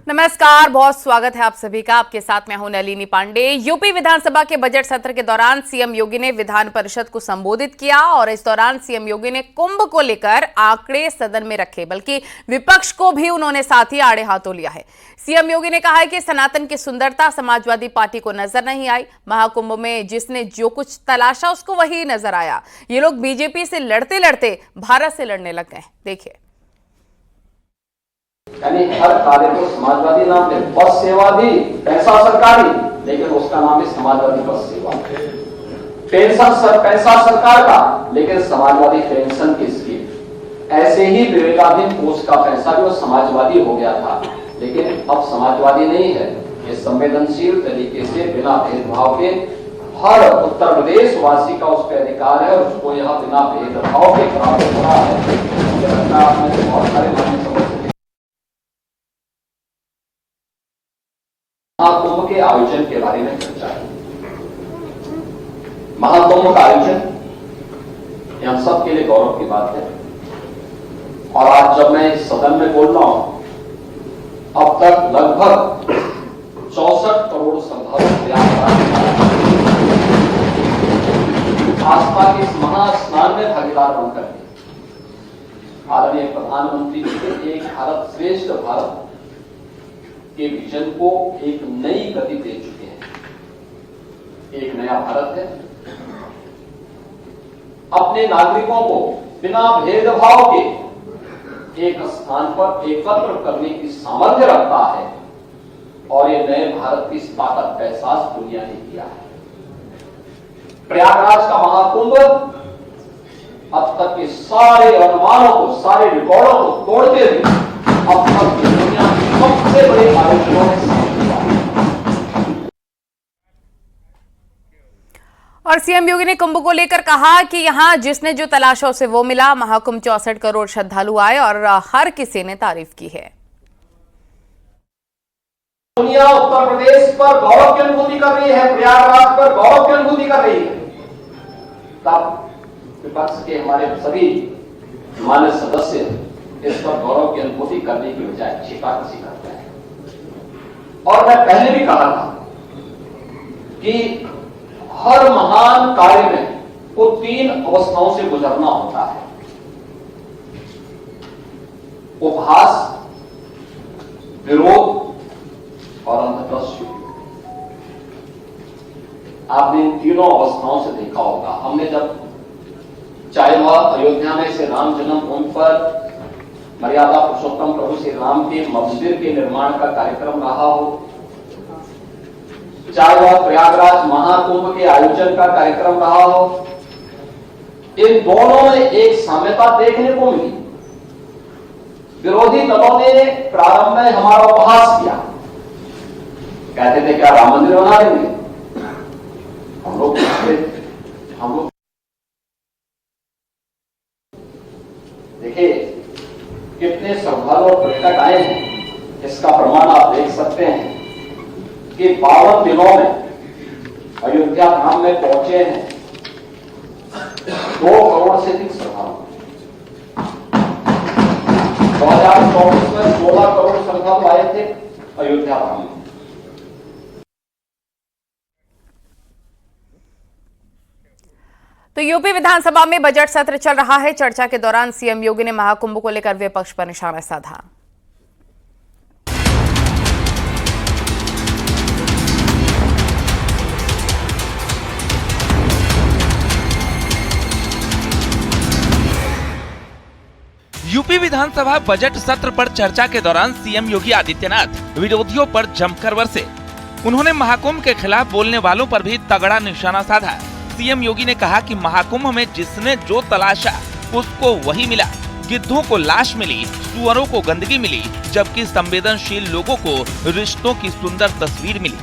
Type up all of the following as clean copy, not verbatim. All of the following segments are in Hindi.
नमस्कार, बहुत स्वागत है आप सभी का। आपके साथ मैं हूं नलिनी पांडे। यूपी विधानसभा के बजट सत्र के दौरान सीएम योगी ने विधान परिषद को संबोधित किया और इस दौरान सीएम योगी ने कुंभ को लेकर आंकड़े सदन में रखे, बल्कि विपक्ष को भी उन्होंने साथ ही आड़े हाथों लिया है। सीएम योगी ने कहा है कि सनातन की सुंदरता समाजवादी पार्टी को नजर नहीं आई। महाकुंभ में जिसने जो कुछ तलाशा उसको वही नजर आया। ये लोग बीजेपी से लड़ते लड़ते भारत से लड़ने लग गए। देखिए, यानी हर कार्य को समाजवादी नाम दे। बस सेवा भी पैसा सरकारी, लेकिन उसका नाम है समाजवादी बस सेवा। पेंशन पैसा सरकार का, लेकिन समाजवादी पेंशन की स्कीम। ऐसे ही विवेकाधीन कोष का पैसा जो समाजवादी हो गया था, लेकिन अब समाजवादी नहीं है। ये संवेदनशील तरीके से बिना भेदभाव के हर उत्तर प्रदेश वासी का उस पर अधिकार है और उसको यह बिना भेदभाव के प्राप्त हो रहा है। मुझे लगता है आपने बहुत सारे मान्य समझ महाकुंभ के आयोजन के बारे में चर्चा है। महाकुंभ का आयोजन हम सबके लिए गौरव की बात है। और आज जब मैं इस सदन में बोल रहा हूं, अब तक लगभग 64 करोड़ श्रद्धालु आस्था के इस महास्नान में भागीदार बनकर आदरणीय प्रधानमंत्री जी के एक भारत श्रेष्ठ भारत के विजन को एक नई गति दे चुके हैं। एक नया भारत है, अपने नागरिकों को बिना भेदभाव के एक स्थान पर एकत्र करने की सामर्थ्य रखता है और ये नए भारत की इस ताकत का एहसास दुनिया ने किया है। प्रयागराज का महाकुंभ अब तक के सारे अनुमानों को, सारे रिकॉर्डों को तोड़ते हुए अब तक की दुनिया के सबसे बड़े आयोजनों में शामिल हुआ। और सीएम योगी ने कुंभ को लेकर कहा कि यहां जिसने जो तलाशा उसे वो मिला। महाकुंभ 64 करोड़ श्रद्धालु आए और हर किसी ने तारीफ की है। दुनिया उत्तर प्रदेश पर गौरव की अनुभूति कर रही है, प्रयागराज पर गौरव की अनुभूति कर रही है। तब विपक्ष के हमारे सभी मान्य सदस्य इस पर गौरव की अनुभूति करने की बजाय छिपाकशी करते हैं। और मैं पहले भी कहा था कि हर महान कार्य में को 3 अवस्थाओं से गुजरना होता है: उपहास, विरोध और अंततः। आपने इन तीनों अवस्थाओं से देखा होगा। हमने जब चाहे वह अयोध्या में श्री राम जन्मभूमि पर मर्यादा पुरुषोत्तम प्रभु श्री राम के मंदिर के निर्माण का कार्यक्रम रहा हो, चाहे वह प्रयागराज महाकुंभ के आयोजन का कार्यक्रम रहा हो, इन दोनों में एक साम्यता देखने को मिली। विरोधी दलों ने प्रारंभ में हमारा उपहास किया, कहते थे क्या राम मंदिर बना देंगे। हम लोग देखिए कितने श्रद्धालु और पर्यटक आए हैं। इसका प्रमाण आप देख सकते हैं कि 52 दिनों में अयोध्या धाम में पहुंचे हैं 2 करोड़ से अधिक श्रद्धालु। 2024 में 16 करोड़ श्रद्धालु आए थे अयोध्या धाम में। तो यूपी विधानसभा में बजट सत्र चल रहा है। चर्चा के दौरान सीएम योगी ने महाकुंभ को लेकर विपक्ष पर निशाना साधा। यूपी विधानसभा बजट सत्र पर चर्चा के दौरान सीएम योगी आदित्यनाथ विरोधियों पर जमकर बरसे। उन्होंने महाकुंभ के खिलाफ बोलने वालों पर भी तगड़ा निशाना साधा। सीएम योगी ने कहा कि महाकुंभ में जिसने जो तलाशा उसको वही मिला। गिद्धों को लाश मिली, सुअरों को गंदगी मिली, जबकि संवेदनशील लोगों को रिश्तों की सुंदर तस्वीर मिली।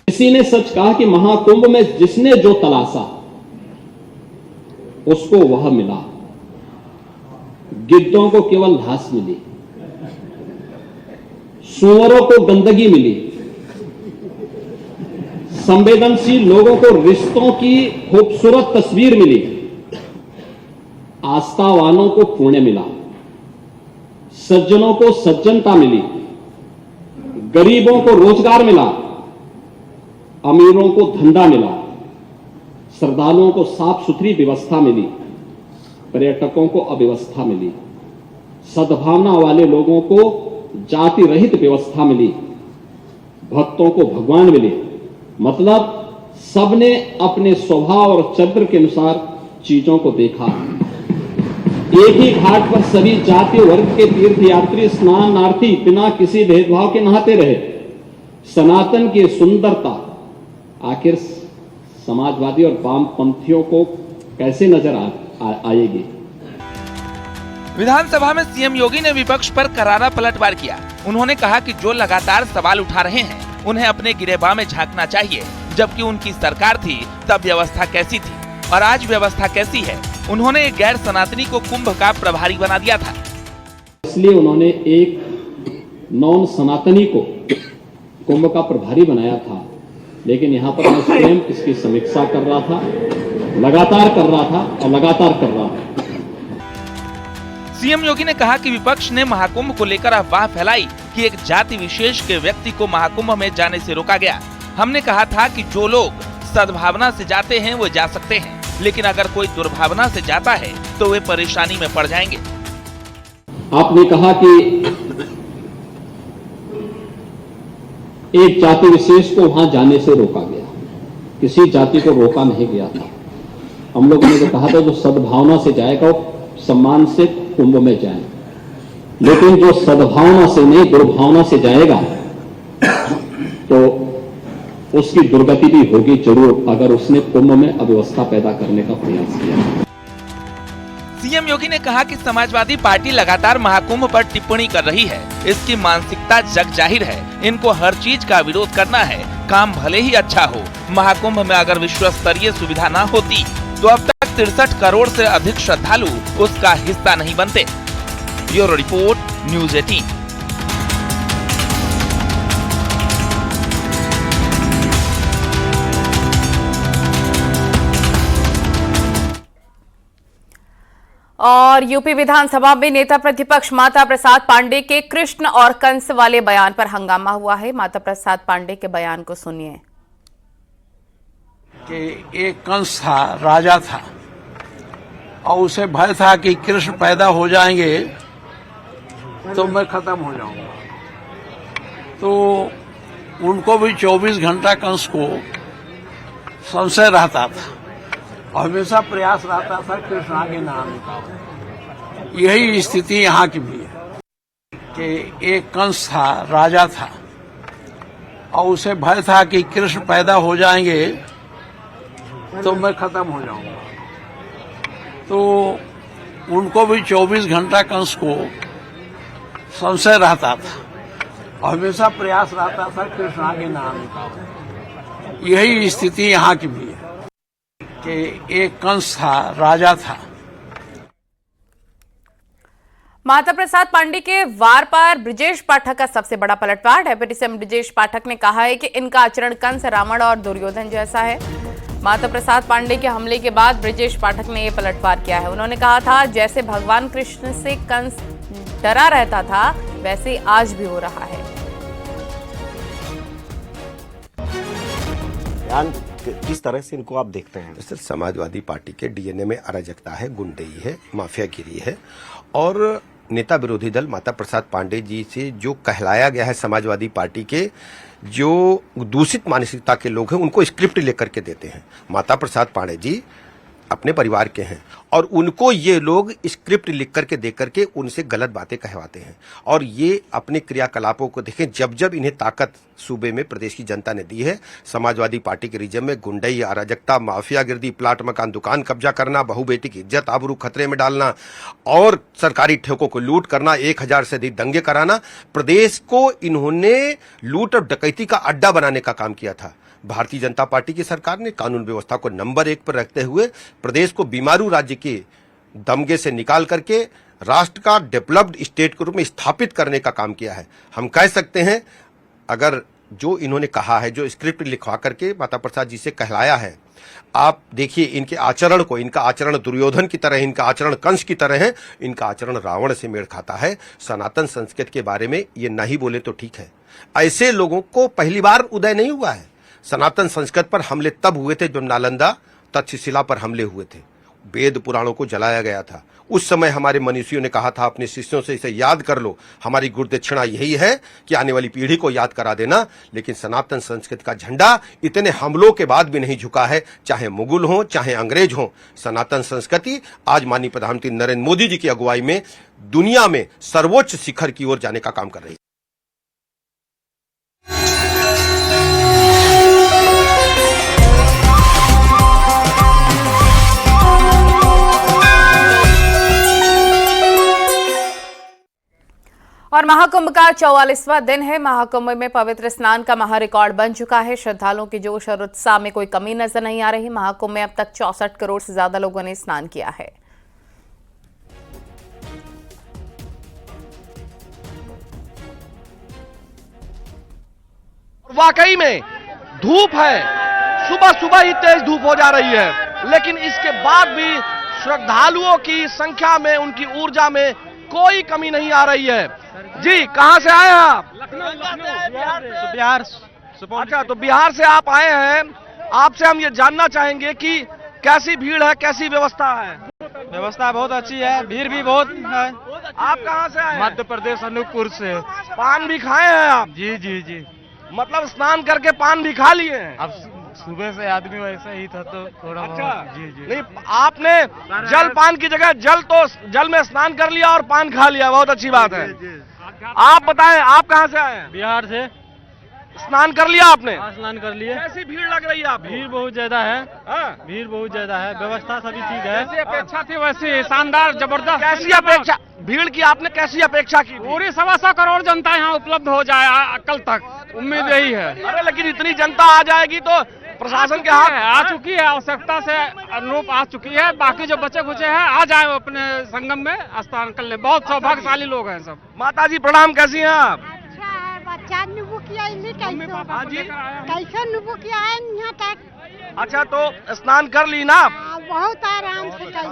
किसी ने सच कहा कि महाकुंभ में जिसने जो तलाशा उसको वह मिला। गिद्धों को केवल घास मिली, सुअरों को गंदगी मिली, संवेदनशील लोगों को रिश्तों की खूबसूरत तस्वीर मिली, आस्थावानों को पुण्य मिला, सज्जनों को सज्जनता मिली गरीबों को रोजगार मिला, अमीरों को धंधा मिला, श्रद्धालुओं को साफ सुथरी व्यवस्था मिली, पर्यटकों को अव्यवस्था मिली, सद्भावना वाले लोगों को जाति रहित व्यवस्था मिली, भक्तों को भगवान मिले। मतलब सबने अपने स्वभाव और चरित्र के अनुसार चीजों को देखा। एक ही घाट पर सभी जाति वर्ग के तीर्थयात्री स्नानार्थी बिना किसी भेदभाव के नहाते रहे। सनातन की सुंदरता आखिर समाजवादी और वामपंथियों को कैसे नजर आएगी? विधानसभा में सीएम योगी ने विपक्ष पर करारा पलटवार किया। उन्होंने कहा कि जो लगातार सवाल उठा रहे हैं उन्हें अपने गिरेबान में झांकना चाहिए। जबकि उनकी सरकार थी तब व्यवस्था कैसी थी और आज व्यवस्था कैसी है। उन्होंने एक गैर सनातनी को कुंभ का प्रभारी बना दिया था। इसलिए उन्होंने एक नॉन सनातनी को कुंभ का प्रभारी बनाया था। लेकिन यहाँ पर मैं स्वयं इसकी समीक्षा कर रहा था, लगातार कर रहा था और लगातार कर रहा था। सीएम योगी ने कहा कि विपक्ष ने महाकुंभ को लेकर अफवाह फैलाई कि एक जाति विशेष के व्यक्ति को महाकुंभ में जाने से रोका गया। हमने कहा था कि जो लोग सद्भावना से जाते हैं वो जा सकते हैं, लेकिन अगर कोई दुर्भावना से जाता है तो वे परेशानी में पड़ जाएंगे। आपने कहा कि एक जाति विशेष को वहां जाने से रोका गया, किसी जाति को रोका नहीं गया था। हम लोगों ने तो कहा था जो सद्भावना से जाएगा वो सम्मान से कुंभ में जाए, लेकिन जो सद्भावना से नहीं दुर्भावना से जाएगा तो उसकी दुर्गति भी होगी जरूर, अगर उसने कुंभ में अव्यवस्था पैदा करने का प्रयास किया। सीएम योगी ने कहा कि समाजवादी पार्टी लगातार महाकुंभ पर टिप्पणी कर रही है। इसकी मानसिकता जग जाहिर है। इनको हर चीज का विरोध करना है, काम भले ही अच्छा हो। महाकुंभ में अगर विश्व स्तरीय सुविधा न होती तो अब तक 63 करोड़ से अधिक श्रद्धालु उसका हिस्सा नहीं बनते। Bureau report, news 18। और यूपी विधानसभा में नेता प्रतिपक्ष माता प्रसाद पांडे के कृष्ण और कंस वाले बयान पर हंगामा हुआ है। माता प्रसाद पांडे के बयान को सुनिए। कि एक कंस था, राजा था, और उसे भय था कि कृष्ण पैदा हो जाएंगे तो मैं खत्म हो जाऊंगा। तो उनको भी 24 घंटा कंस को संशय रहता था और हमेशा प्रयास रहता था कृष्ण आगे ना आने का। यही स्थिति यहाँ की भी है कि एक कंस था, राजा था, और उसे भय था कि कृष्ण पैदा हो जाएंगे तो मैं खत्म हो जाऊंगा। तो उनको भी 24 घंटा कंस को संशय रहता था और हमेशा प्रयास रहता था कृष्ण आगे ना आने का। यही स्थिति यहाँ की भी है कि एक कंस था, राजा था। माता प्रसाद पांडे के वार पर ब्रजेश पाठक का सबसे बड़ा पलटवार। डेप्यूटी सीएम ब्रजेश पाठक ने कहा है कि इनका आचरण कंस, रावण और दुर्योधन जैसा है। माता प्रसाद पांडे के हमले के बाद ब्रजेश पाठक ने यह पलटवार किया है। उन्होंने कहा था जैसे भगवान कृष्ण से कंस डरा रहता था वैसे आज भी हो रहा है। किस तरह से इनको आप देखते हैं? सर, समाजवादी पार्टी के डीएनए में अराजकता है, गुंडई है, माफियागिरी है और नेता विरोधी दल माता प्रसाद पांडे जी से जो कहलाया गया है समाजवादी पार्टी के जो दूषित मानसिकता के लोग हैं उनको स्क्रिप्ट लेकर के देते हैं। माता प्रसाद पांडे जी अपने परिवार के हैं और उनको ये लोग स्क्रिप्ट लिख करके दे करके उनसे गलत बातें कहवाते हैं और ये अपने क्रियाकलापों को देखें। जब जब इन्हें ताकत सूबे में प्रदेश की जनता ने दी है, समाजवादी पार्टी के रिजम में गुंडई, अराजकता, माफियागिरी, प्लाट मकान दुकान कब्जा करना, बहू बेटी की इज्जत आबरू खतरे में डालना और सरकारी ठेकों को लूट करना, 1000 से अधिक दंगे कराना, प्रदेश को इन्होंने लूट और डकैती का अड्डा बनाने का काम किया था। भारतीय जनता पार्टी की सरकार ने कानून व्यवस्था को नंबर 1 पर रखते हुए प्रदेश को बीमारू राज्य के दमगे से निकाल करके राष्ट्र का डेवलप्ड स्टेट के रूप में स्थापित करने का काम किया है। हम कह सकते हैं अगर जो इन्होंने कहा है, जो स्क्रिप्ट लिखवा करके माता प्रसाद जी से कहलाया है, आप देखिए इनके आचरण को, इनका आचरण दुर्योधन की तरह, इनका आचरण कंस की तरह है, इनका आचरण रावण से मेल खाता है। सनातन संस्कृति के बारे में ये नहीं बोले तो ठीक है, ऐसे लोगों को पहली बार उदय नहीं हुआ है। सनातन संस्कृत पर हमले तब हुए थे जब नालंदा तक्षशिला पर हमले हुए थे, वेद पुराणों को जलाया गया था। उस समय हमारे मनीषियों ने कहा था अपने शिष्यों से इसे याद कर लो, हमारी गुरुदक्षिणा यही है कि आने वाली पीढ़ी को याद करा देना। लेकिन सनातन संस्कृति का झंडा इतने हमलों के बाद भी नहीं झुका है, चाहे मुगल हो चाहे अंग्रेज हो। सनातन संस्कृति आज माननीय प्रधानमंत्री नरेंद्र मोदी जी की अगुवाई में दुनिया में सर्वोच्च शिखर की ओर जाने का काम कर रही है। और महाकुंभ का 44वां दिन है। महाकुंभ में पवित्र स्नान का महारिकॉर्ड बन चुका है। श्रद्धालुओं की जोश और उत्साह में कोई कमी नजर नहीं आ रही। महाकुंभ में अब तक 64 करोड़ से ज्यादा लोगों ने स्नान किया है। वाकई में धूप है, सुबह सुबह ही तेज धूप हो जा रही है, लेकिन इसके बाद भी श्रद्धालुओं की संख्या में, उनकी ऊर्जा में कोई कमी नहीं आ रही है। जी, कहां से आए हैं आप? बिहार। अच्छा, तो बिहार से आप आए हैं। आपसे हम ये जानना चाहेंगे कि कैसी भीड़ है, कैसी व्यवस्था है? व्यवस्था बहुत अच्छी है, भीड़ भी बहुत है। आप कहां से आए हैं? मध्य प्रदेश अनूपपुर से। पान भी खाए हैं आप? जी जी जी। मतलब स्नान करके पान भी खा लिए हैं? अब सुबह से आदमी वैसा ही था तो थोड़ा अच्छा। बहुत। जी जी। नहीं, आपने जल पान की जगह जल में स्नान कर लिया और पान खा लिया, बहुत अच्छी बात है। आप बताएं, आप कहां से आए हैं? बिहार से। स्नान कर लिया आपने? स्नान कर लिए। कैसी भीड़ लग रही है आपको? भीड़ बहुत ज्यादा है। हाँ? भीड़ बहुत ज्यादा है, व्यवस्था सभी ठीक है। जैसी अपेक्षा थी वैसी शानदार जबरदस्त। कैसी अपेक्षा, भीड़ की आपने कैसी अपेक्षा की? पूरी 125 करोड़ जनता यहाँ उपलब्ध हो जाए कल तक, उम्मीद यही है। अरे लेकिन इतनी जनता आ जाएगी तो प्रशासन के हाथ आ चुकी है, आवश्यकता से अनुरूप आ चुकी है। बाकी जो बचे खुचे हैं आ जाए अपने संगम में स्नान कर ले। बहुत सौभाग्यशाली लोग हैं सब। माता जी प्रणाम, कैसी हैं आप? अच्छा है, बच्चा नुबू किया हाँ जी। कैसे नुबू किया है यहाँ तक। अच्छा, तो स्नान कर ली ना आप? बहुत आराम से कर।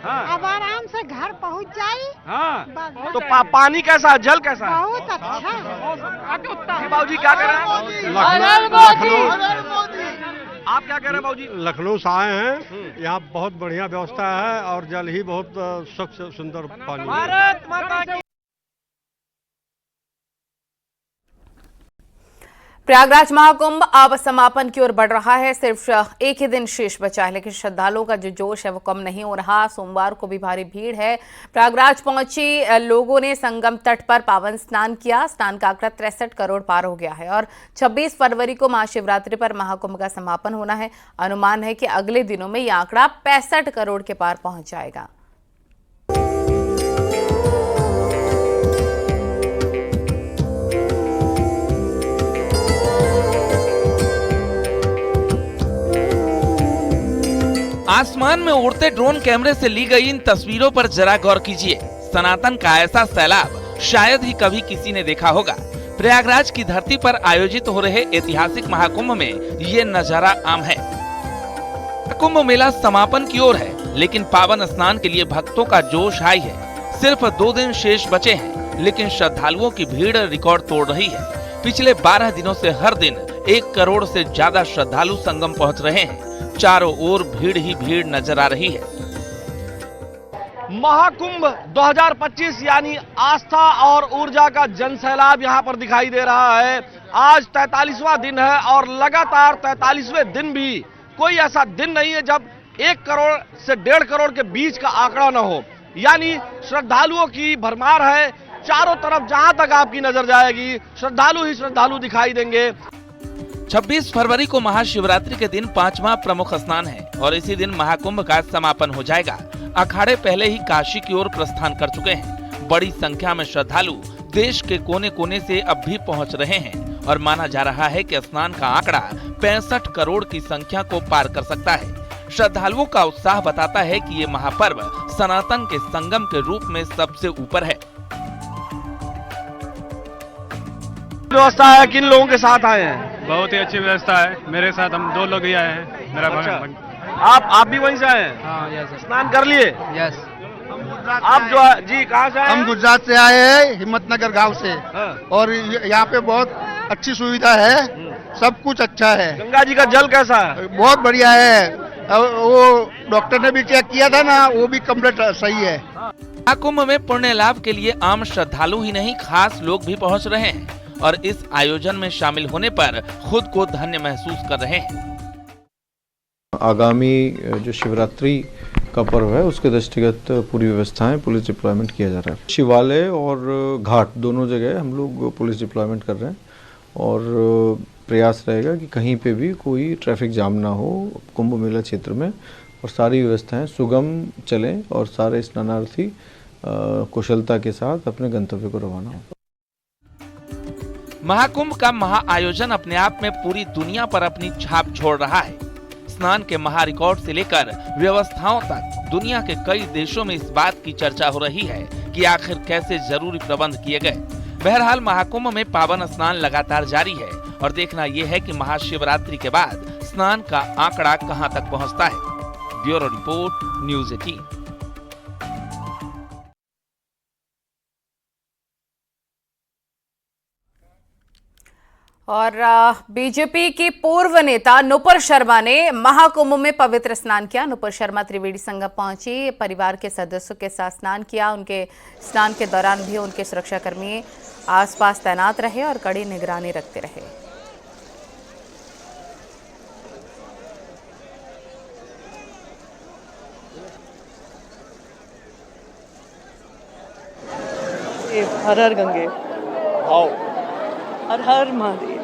हाँ। अब आराम से घर पहुँच जाये। हाँ। तो पानी कैसा है, जल कैसा है? बहुत अच्छा। बाबूजी क्या कह रहे हैं? आप क्या कह रहे हैं बाबूजी? लखनऊ से आए हैं, यहाँ बहुत बढ़िया व्यवस्था है और जल ही बहुत स्वच्छ सुंदर पानी है। भारत माता की। प्रयागराज महाकुंभ अब समापन की ओर बढ़ रहा है। सिर्फ एक ही दिन शेष बचा है, लेकिन श्रद्धालुओं का जो जोश है वो कम नहीं हो रहा। सोमवार को भी भारी भीड़ है। प्रयागराज पहुंची लोगों ने संगम तट पर पावन स्नान किया। स्नान का आंकड़ा 63 करोड़ पार हो गया है और 26 फरवरी को महाशिवरात्रि पर महाकुंभ का समापन होना है। अनुमान है कि अगले दिनों में यह आंकड़ा 65 करोड़ के पार पहुंच जाएगा। आसमान में उड़ते ड्रोन कैमरे से ली गई इन तस्वीरों पर जरा गौर कीजिए। सनातन का ऐसा सैलाब शायद ही कभी किसी ने देखा होगा। प्रयागराज की धरती पर आयोजित हो रहे ऐतिहासिक महाकुंभ में ये नजारा आम है। कुंभ मेला समापन की ओर है, लेकिन पावन स्नान के लिए भक्तों का जोश हाई है। सिर्फ 2 दिन शेष बचे हैं, लेकिन श्रद्धालुओं की भीड़ रिकॉर्ड तोड़ रही है। पिछले 12 दिनों से हर दिन 1 करोड़ से ज्यादा श्रद्धालु संगम पहुंच रहे हैं। चारों ओर भीड़ ही भीड़ नजर आ रही है। महाकुंभ 2025 यानी आस्था और ऊर्जा का जनसैलाब यहाँ पर दिखाई दे रहा है। आज 43वां दिन है और लगातार 43वें दिन भी कोई ऐसा दिन नहीं है जब 1 करोड़ से 1.5 करोड़ के बीच का आंकड़ा न हो। यानी श्रद्धालुओं की भरमार है। चारों तरफ जहां तक आपकी नजर जाएगी श्रद्धालु ही श्रद्धालु दिखाई देंगे। 26 फरवरी को महाशिवरात्रि के दिन 5वां प्रमुख स्नान है और इसी दिन महाकुंभ का समापन हो जाएगा। अखाड़े पहले ही काशी की ओर प्रस्थान कर चुके हैं। बड़ी संख्या में श्रद्धालु देश के कोने कोने से अब भी पहुंच रहे हैं और माना जा रहा है कि स्नान का आंकड़ा 65 करोड़ की संख्या को पार कर सकता है। श्रद्धालुओं का उत्साह बताता है कि ये महापर्व सनातन के संगम के रूप में सबसे ऊपर है। व्यवस्था है, किन लोगों के साथ आए हैं? बहुत ही अच्छी व्यवस्था है। मेरे साथ हम 2 लोग ही आए हैं। मेरा अच्छा। आप भी वहीं से आए हैं? हाँ, यस। स्नान कर लिए? यस। आप जो है जी कहाँ से आए हम हैं? गुजरात से आए हैं, हिम्मतनगर गांव से। हाँ। और यहाँ पे बहुत अच्छी सुविधा है, सब कुछ अच्छा है, गंगा जी का जल कैसा है? बहुत बढ़िया है। वो डॉक्टर ने भी चेक किया था ना, वो भी कम्प्लीट सही है। महाकुंभ में पुण्य लाभ के लिए आम श्रद्धालु ही नहीं, खास लोग भी पहुंच रहे हैं और इस आयोजन में शामिल होने पर खुद को धन्य महसूस कर रहे हैं। आगामी जो शिवरात्रि का पर्व है उसके दृष्टिगत पूरी व्यवस्थाएं पुलिस डिप्लॉयमेंट किया जा रहा है। शिवालय और घाट दोनों जगह हम लोग पुलिस डिप्लॉयमेंट कर रहे हैं और प्रयास रहेगा कि कहीं पे भी कोई ट्रैफिक जाम ना हो कुंभ मेला क्षेत्र में, और सारी व्यवस्थाएं सुगम चलें और सारे स्नानार्थी कुशलता के साथ अपने गंतव्य को रवाना हो। महाकुंभ का महाआयोजन अपने आप में पूरी दुनिया पर अपनी छाप छोड़ रहा है। स्नान के महा रिकॉर्ड से लेकर व्यवस्थाओं तक दुनिया के कई देशों में इस बात की चर्चा हो रही है कि आखिर कैसे जरूरी प्रबंध किए गए। बहरहाल महाकुंभ में पावन स्नान लगातार जारी है और देखना यह है कि महाशिवरात्रि के बाद स्नान का आंकड़ा कहां तक पहुंचता है। Bureau report, news 18। और बीजेपी की पूर्व नेता नुपुर शर्मा ने महाकुंभ में पवित्र स्नान किया। नुपुर शर्मा त्रिवेणी संगम पहुंची, परिवार के सदस्यों के साथ स्नान किया। उनके स्नान के दौरान भी उनके सुरक्षाकर्मी आसपास तैनात रहे और कड़ी निगरानी रखते रहे। हर हर गंगे, हर हर महादेव।